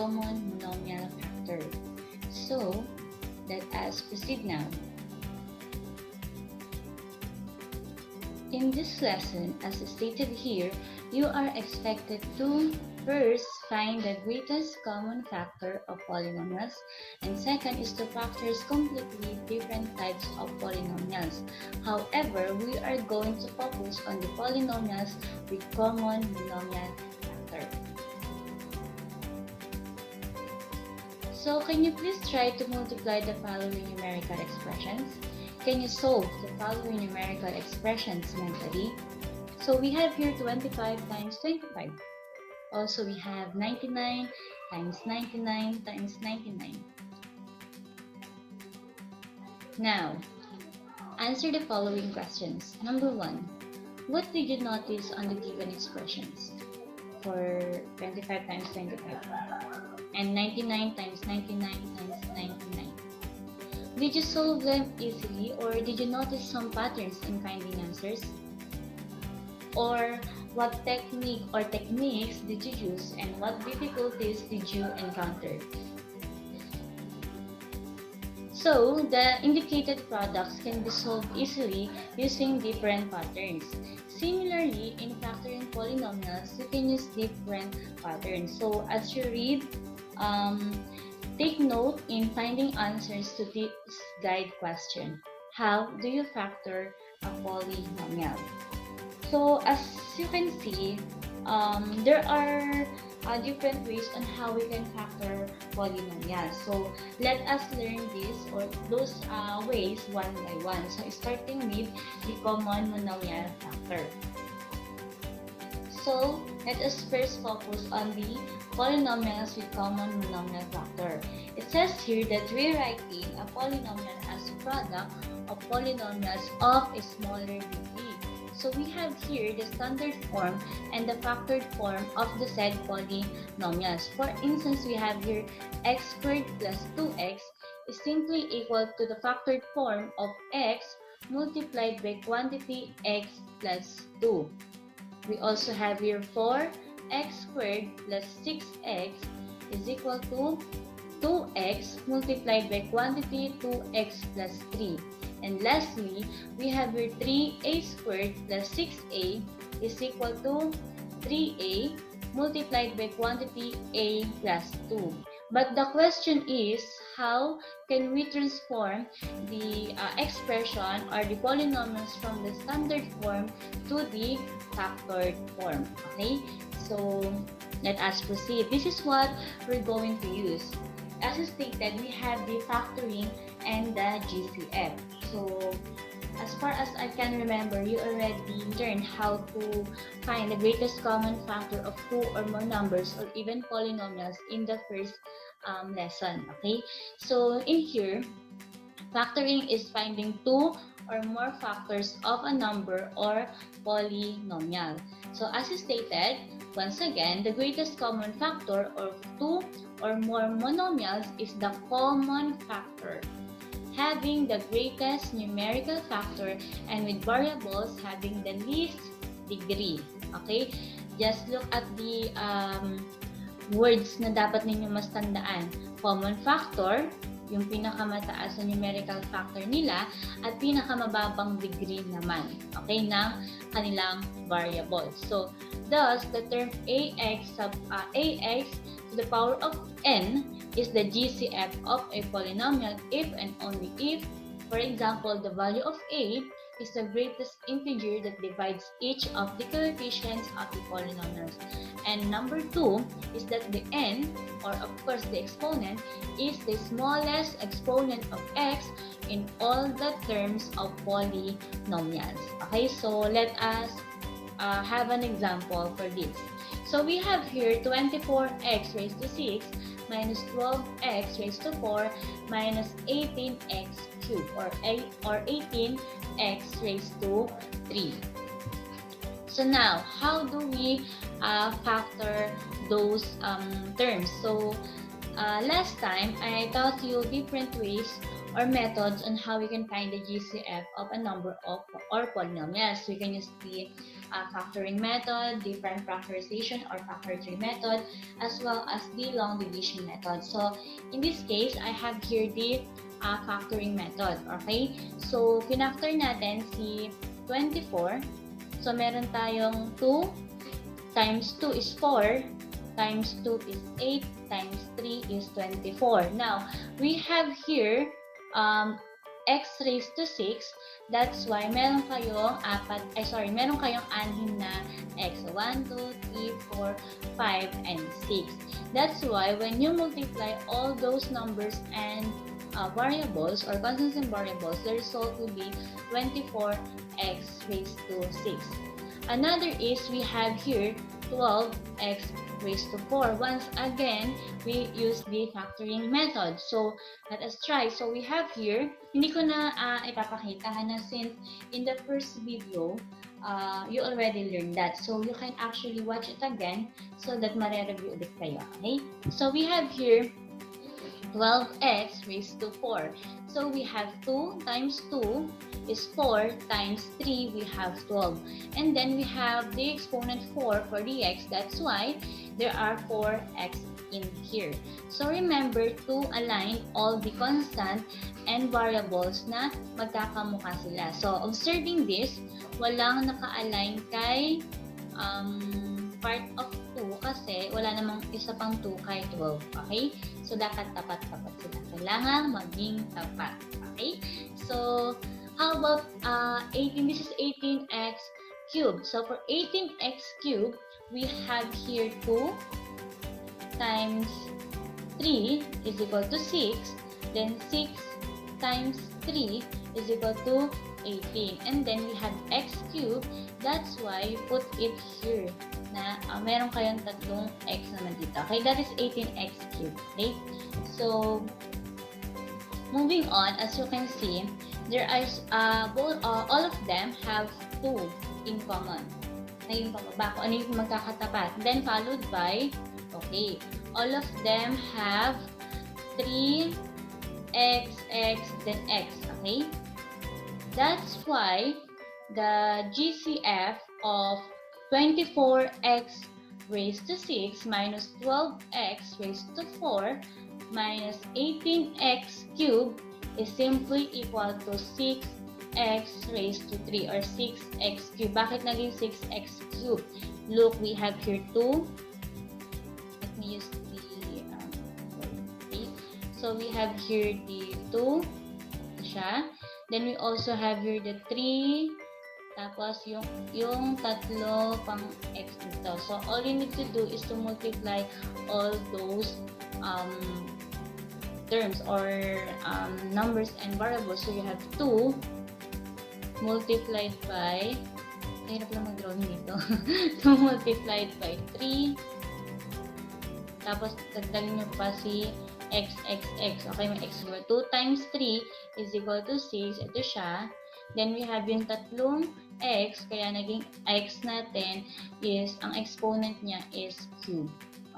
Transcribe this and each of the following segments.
common monomial factor. So, let us proceed now. In this lesson, as stated here, you are expected to first find the greatest common factor of polynomials, and second is to factor completely different types of polynomials. However, we are going to focus on the polynomials with common monomial factor. So, can you please try to multiply the following numerical expressions? Can you solve the following numerical expressions mentally? So we have here 25 times 25. Also, we have 99 times 99 times 99. Now, answer the following questions. Number 1, what did you notice on the given expressions for 25 times 25 and 99 times 99 times 99? Did you solve them easily, or did you notice some patterns in finding answers? Or what technique or techniques did you use, and what difficulties did you encounter? So, the indicated products can be solved easily using different patterns. Similarly, in factoring polynomials, you can use different patterns. So, as you read, take note in finding answers to this guide question. How do you factor a polynomial? So, as you can see, there are different ways on how we can factor polynomials. So, let us learn this or those ways one by one. So, starting with the common monomial factor. So, let us first focus on the polynomials with common monomial factor. It says here that rewriting a polynomial as a product of polynomials of a smaller degree. So we have here the standard form and the factored form of the said polynomials. For instance, we have here x squared plus 2x is simply equal to the factored form of x multiplied by quantity x plus 2. We also have here 4x squared plus 6x is equal to 2x multiplied by quantity 2x plus 3. And lastly, we have here 3a squared plus 6a is equal to 3a multiplied by quantity a plus 2. But the question is, how can we transform the expression or the polynomials from the standard form to the factored form? Okay, so let us proceed. This is what we're going to use. As stated, we have the factoring and the GCF. So, as far as I can remember, you already learned how to find the greatest common factor of two or more numbers or even polynomials in the first lesson. Okay, so in here, factoring is finding two or more factors of a number or polynomial. So as stated, once again, the greatest common factor of two or more monomials is the common factor having the greatest numerical factor and with variables having the least degree. Okay? Just look at the words na dapat ninyo mas tandaan. Common factor, yung pinakamataas na numerical factor nila, at pinakamababang degree naman, okay, ng kanilang variables. So, thus, the term ax to the power of n is the GCF of a polynomial if and only if, for example, the value of a is the greatest integer that divides each of the coefficients of the polynomials. And number 2 is that the n, or of course the exponent, is the smallest exponent of x in all the terms of polynomials. Okay, so let us have an example for this. So we have here 24x raised to 6 minus 12x raised to 4 minus 18x cubed or 18x raised to 3. So now, how do we factor those terms? So last time, I taught you different ways or methods on how we can find the GCF of a number of or polynomials. We can use the factoring method, different factorization or factor tree method, as well as the long division method. So, in this case, I have here the factoring method. Okay? So, pinactor natin si 24. So, meron tayong 2 times 2 is 4, times 2 is 8, times 3 is 24. Now, we have here x raised to 6. That's why meron kayong meron kayong anhin na x. 1, 2, 3, 4, 5, and 6. That's why when you multiply all those numbers and variables or constants and variables, the result will be 24x raised to 6. Another is we have here 12x raised to 4. Once again, we use the factoring method. So, let us try. So, we have here, hindi ko na ipapakita na since in the first video, you already learned that. So, you can actually watch it again so that mare-review ulit kayo. Okay? So, we have here 12x raised to 4. So, we have 2 times 2 is 4 times 3, we have 12. And then, we have the exponent 4 for the x. That's why there are 4x in here. So, remember to align all the constant and variables na magkakamukha sila. So, observing this, walang naka-align kay part of 2 kasi wala namang isa pang 2 kay 12. Okay? So, dapat tapat-tapat sila. Kailangan maging tapat. Okay? So, how about 18? This is 18x cubed. So, for 18x cubed, we have here 2 times 3 is equal to 6. Then, 6 times 3 is equal to 18. And then, we have x cubed. That's why you put it here na meron kayong tatlong x naman dito. Okay, that is 18x cubed. Okay, so moving on, as you can see, there is all of them have 2 in common. Na yung pababa ko, ano yung magkakatapat. Then followed by, okay, all of them have 3 x, then x. Okay, that's why the GCF of 24x raised to 6 minus 12x raised to 4 minus 18x cubed is simply equal to 6x raised to 3 or 6x cubed. Bakit naging 6x cubed? Look, we have here 2. Let me use the so we have here the 2 siya. Then we also have here the 3. Tapos, yung tatlo pang x dito. So, all you need to do is to multiply all those terms or numbers and variables. So, you have 2 multiplied by, hirap lang mag-drawing dito. 2 multiplied by 3. Tapos, dagdagan nyo pa si x. Okay, may x equal 2 times 3 is equal to 6. Ito siya. Then, we have yung tatlong x, kaya naging x natin is, ang exponent niya is cube.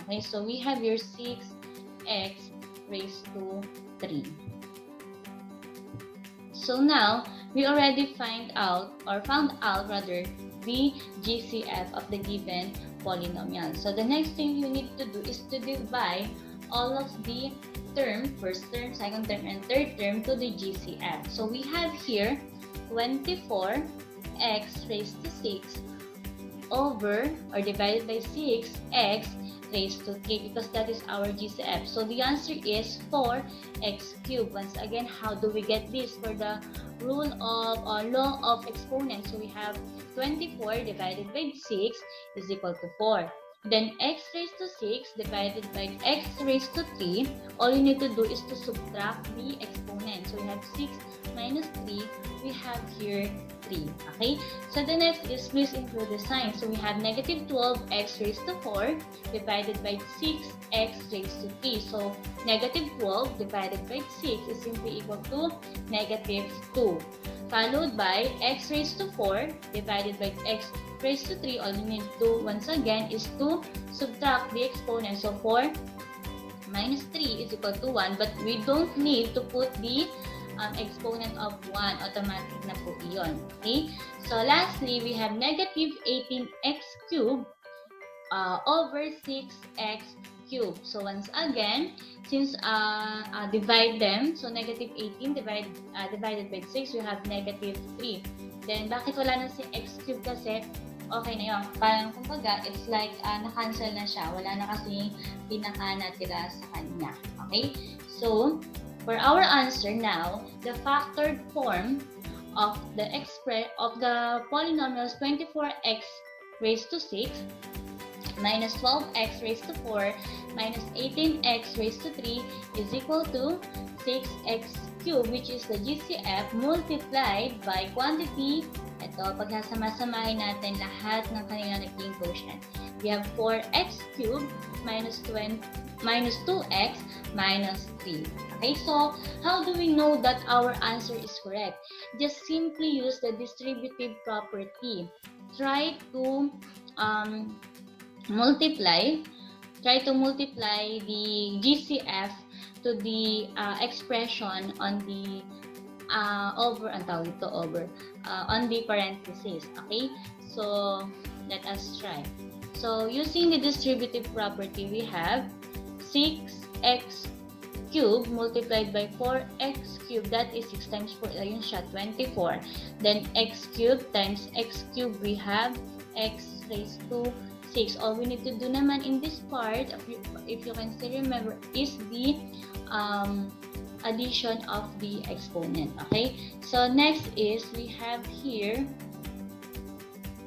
Okay, so we have your 6x raised to 3. So now, we already found out the GCF of the given polynomial. So the next thing you need to do is to divide all of the term, first term, second term, and third term to the GCF. So we have here 24x raised to 6 over or divided by 6x raised to 3 because that is our GCF. So the answer is 4x cubed. Once again, how do we get this? For the rule of law of exponents, so we have 24 divided by 6 is equal to 4. Then x raised to 6 divided by x raised to 3, all you need to do is to subtract the exponent. So we have 6 minus 3, we have here 3. Okay? So the next is please include the sign. So we have negative 12x raised to 4 divided by 6x raised to 3. So negative 12 divided by 6 is simply equal to negative 2. Followed by x raised to 4 divided by x raised to 3. All you need to once again is to subtract the exponent. So 4 minus 3 is equal to 1, but we don't need to put the exponent of 1. Automatic na po iyon. Okay? So, lastly, we have negative 18x cubed over 6x cubed. So, once again, since divide them, so negative 18 divided by 6, we have negative 3. Then, bakit wala na si x cubed kasi? Okay na yun. Parang kumbaga, it's like na-cancel na siya. Wala na kasi pinaka-natira sa kanya. Okay? So, for our answer now, the factored form of the polynomials 24x raised to 6 minus 12x raised to 4 minus 18x raised to 3 is equal to 6x cubed, which is the GCF multiplied by quantity. Ito, pagsasama-samahin natin lahat ng kanila naging quotient. We have 4x cubed minus 2x minus 3. Okay, so how do we know that our answer is correct? Just simply use the distributive property. Try to multiply the GCF to the expression on the on the parentheses. Okay, so let us try. So using the distributive property, we have 6x cubed multiplied by 4x cubed, that is 6 times 4, ayun siya, 24. Then x cubed times x cubed, we have x raised to 6. All we need to do naman in this part, if you can still remember, is the addition of the exponent. Okay, so next is we have here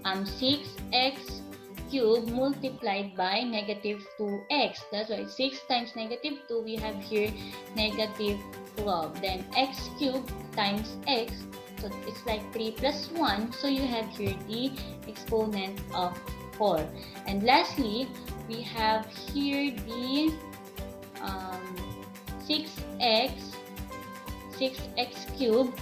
6x cubed multiplied by negative 2x. That's why 6 times negative 2, we have here negative 12. Then x cubed times x, so it's like 3 plus 1, so you have here the exponent of 4. And lastly, we have here the 6x cubed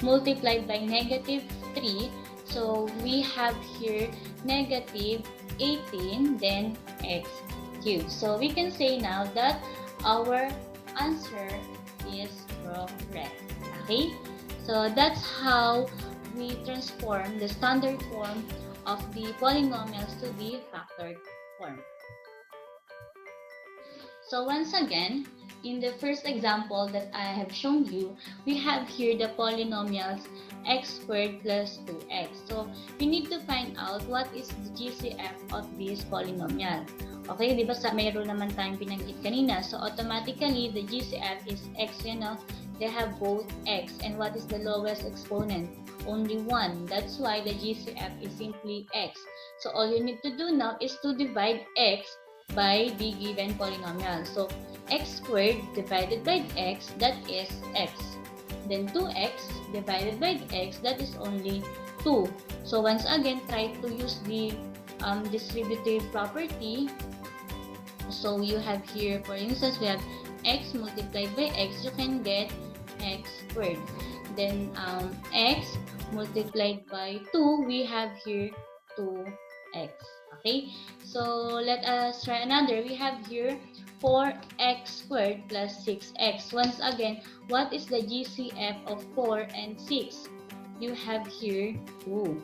multiplied by negative 3, so we have here negative 18, then x cubed. So we can say now that our answer is correct. Okay, so that's how we transform the standard form of the polynomials to the factored form. So once again, in the first example that I have shown you, we have here the polynomials x squared plus 2x. So we need to find out what is the GCF of this polynomial. Okay, di ba mayroon naman tayong pinanggit kanina. So automatically, the GCF is x, you know. They have both x. And what is the lowest exponent? Only 1. That's why the GCF is simply x. So all you need to do now is to divide x by the given polynomial. So x squared divided by x, that is x. Then 2x divided by x, that is only 2. So once again, try to use the distributive property. So you have here, for instance, we have x multiplied by x, you can get x squared. Then x multiplied by 2, we have here 2x. Okay, so let us try another. We have here 4x squared plus 6x. Once again, what is the GCF of 4 and 6? You have here 2.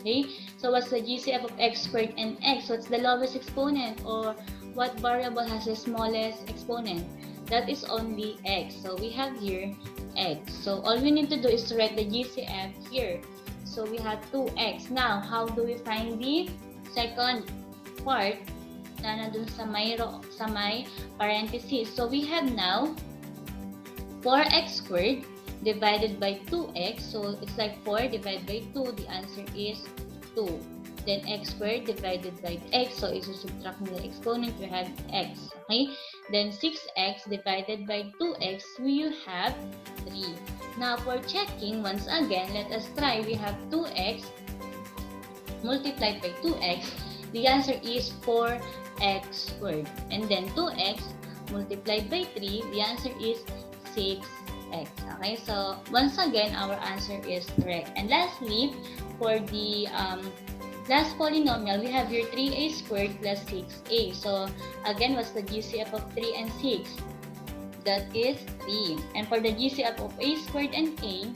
Okay, so what's the GCF of x squared and x? What's the lowest exponent, or what variable has the smallest exponent? That is only x. So we have here x. So all we need to do is to write the GCF here. So we have 2x. Now, how do we find the second part na nandun sa may parentheses? So we have now 4x squared divided by 2x. So it's like 4 divided by 2. The answer is 2. Then x squared divided by x. So isusubtract mo the exponent. We have x. Okay? Then 6x divided by 2x. We have 3. Now for checking, once again, let us try. We have 2x multiplied by 2x, the answer is 4x squared. And then 2x multiplied by 3, the answer is 6x. Okay, so once again, our answer is correct. And lastly, for the last polynomial, we have here 3a squared plus 6a. So again, what's the GCF of 3 and 6? That is 3. And for the GCF of a squared and a,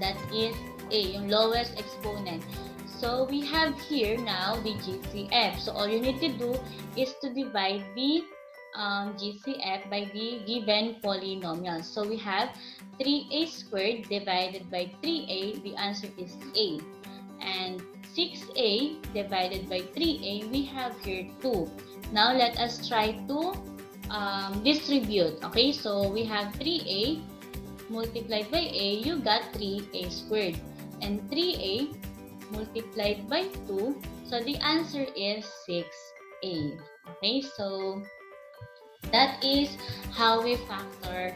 that is a, yung lowest exponent. So we have here now the GCF. So all you need to do is to divide the GCF by the given polynomial. So we have 3a squared divided by 3a, the answer is a. And 6a divided by 3a, we have here 2. Now let us try to distribute. Okay, so we have 3a multiplied by a, you got 3a squared. And 3a multiplied by 2, so the answer is 6a. Okay, so that is how we factor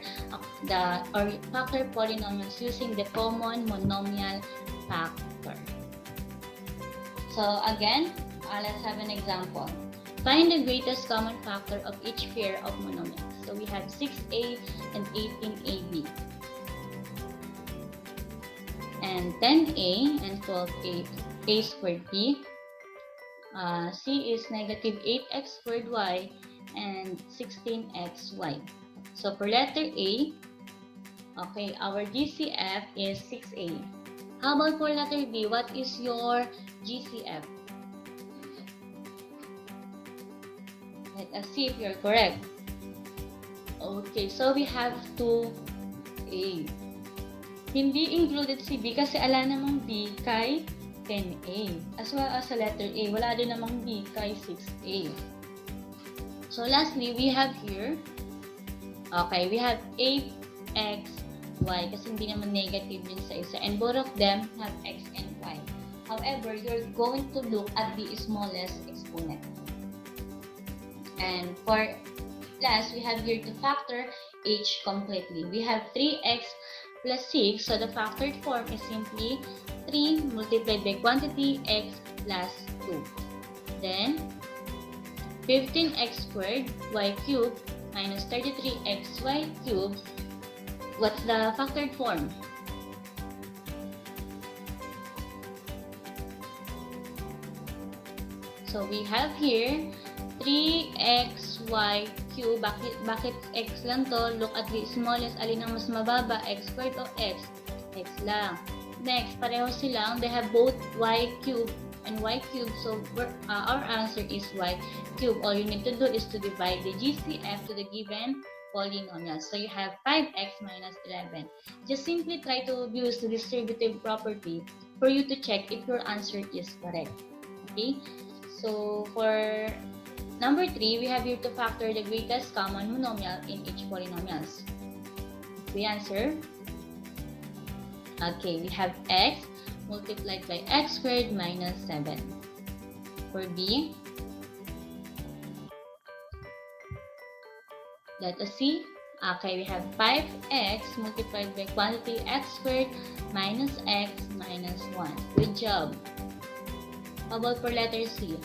factor polynomials using the common monomial factor. So again, let's have an example. Find the greatest common factor of each pair of monomials. So we have 6a and 18ab. And 10a and 12a a squared b. C is negative 8x squared y and 16xy. So for letter A, okay, our GCF is 6a. How about for letter B? What is your GCF? Let us see if you're correct. Okay, so we have 2a. Hindi included si B kasi ala namang B kay 10A. As well as sa letter A, wala din namang B kay 6A. So lastly, we have here, okay, we have 8xy kasi hindi naman negative din sa isa. And both of them have x and y. However, you're going to look at the smallest exponent. And for last, we have here to factor h completely. We have 3x plus 6, so the factored form is simply 3 multiplied by quantity x plus 2. Then, 15x squared y cubed minus 33xy cubed. What's the factored form? So we have here 3xy cube. Bakit x lang to? Look at the smallest. Alin ang mas mababa? X squared o x? X lang. Next, pareho silang. They have both y cube and y cube. So our answer is y cube. All you need to do is to divide the GCF to the given polynomial. So you have 5x minus 11. Just simply try to use the distributive property for you to check if your answer is correct. Okay? So for number 3, we have here to factor the greatest common monomial in each polynomials. We answer. Okay, we have x multiplied by x squared minus 7. For B, let us see. Okay, we have 5x multiplied by quantity x squared minus x minus 1. Good job. How about for letter C?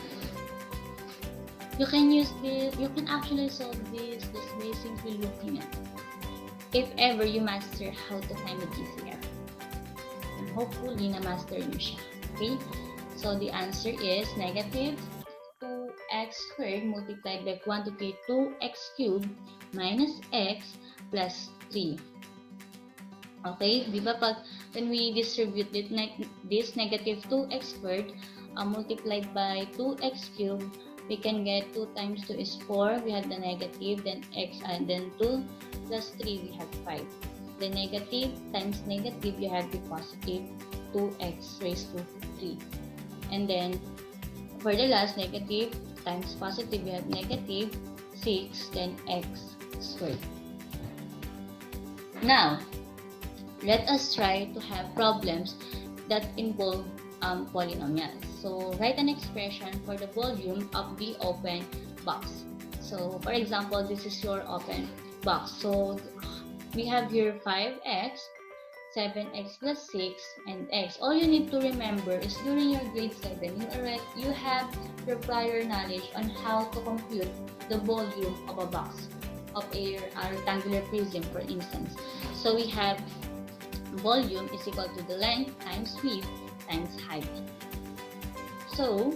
You can use this, you can actually solve this by simply looking at it. If ever you master how to find the GCF. And hopefully na-master nyo siya. Okay? So the answer is negative 2x squared multiplied by quantity 2x cubed minus x plus 3. Okay? Di ba pag when we distribute this negative 2x squared multiplied by 2x cubed, we can get 2 times 2 is 4. We have the negative, then x, and then 2 plus 3, we have 5. The negative times negative, you have the positive 2x raised to 3. And then, for the last, negative times positive, we have negative 6, then x squared. Now, let us try to have problems that involve polynomials. So, write an expression for the volume of the open box. So, for example, this is your open box. So, we have here 5x, 7x plus 6, and x. All you need to remember is during your grade 7, you have your prior knowledge on how to compute the volume of a box, of a rectangular prism, for instance. So, we have volume is equal to the length times width times height. So,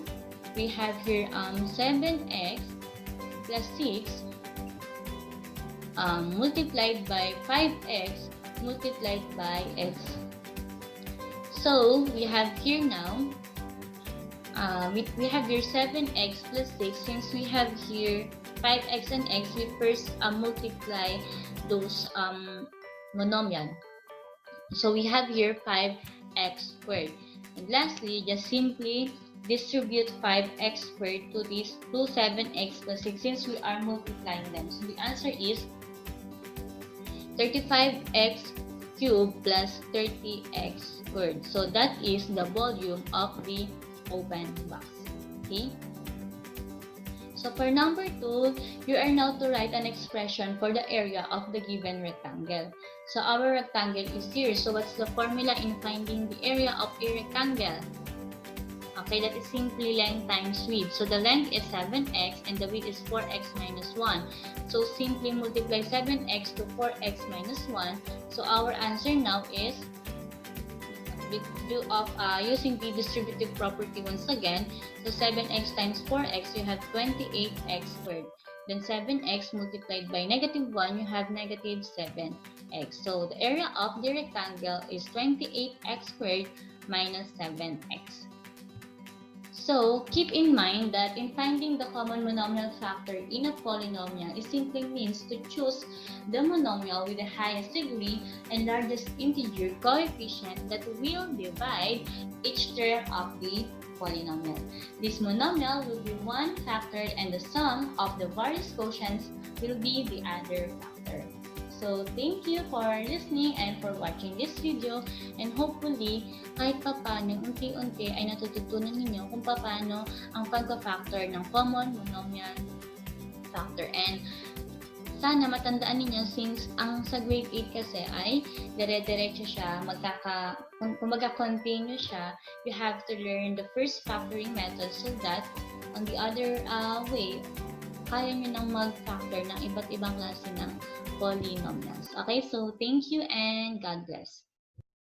we have here 7x plus 6 multiplied by 5x multiplied by x. So, we have here now, we have here 7x plus 6. Since we have here 5x and x, we first multiply those monomial. So, we have here 5x squared. And lastly, just simply distribute 5x squared to this 7x plus 6 since we are multiplying them. So, the answer is 35x cubed plus 30x squared. So, that is the volume of the open box. Okay? So, for number 2, you are now to write an expression for the area of the given rectangle. So, our rectangle is here. So, what's the formula in finding the area of a rectangle? Okay, that is simply length times width. So, the length is 7x and the width is 4x minus 1. So, simply multiply 7x to 4x minus 1. So, our answer now is, using the distributive property once again, so 7x times 4x, you have 28x squared. Then 7x multiplied by negative 1, you have negative 7x. So, the area of the rectangle is 28x squared minus 7x. So, keep in mind that in finding the common monomial factor in a polynomial, it simply means to choose the monomial with the highest degree and largest integer coefficient that will divide each term of the polynomial. This monomial will be one factored and the sum of the various quotients will be the other factor. So, thank you for listening and for watching this video, and hopefully, kahit papaano, unti-unti ay natututunan ninyo kung paano ang pagka-factor ng common monomial factor. And sana matandaan ninyo since ang sa grade 8 kasi ay dire-diretso siya, kung mag-continue siya, you have to learn the first factoring method so that on the other way, kaya nyo nang mag-factor ng iba't ibang klase ng polynomials. Okay, so thank you and God bless.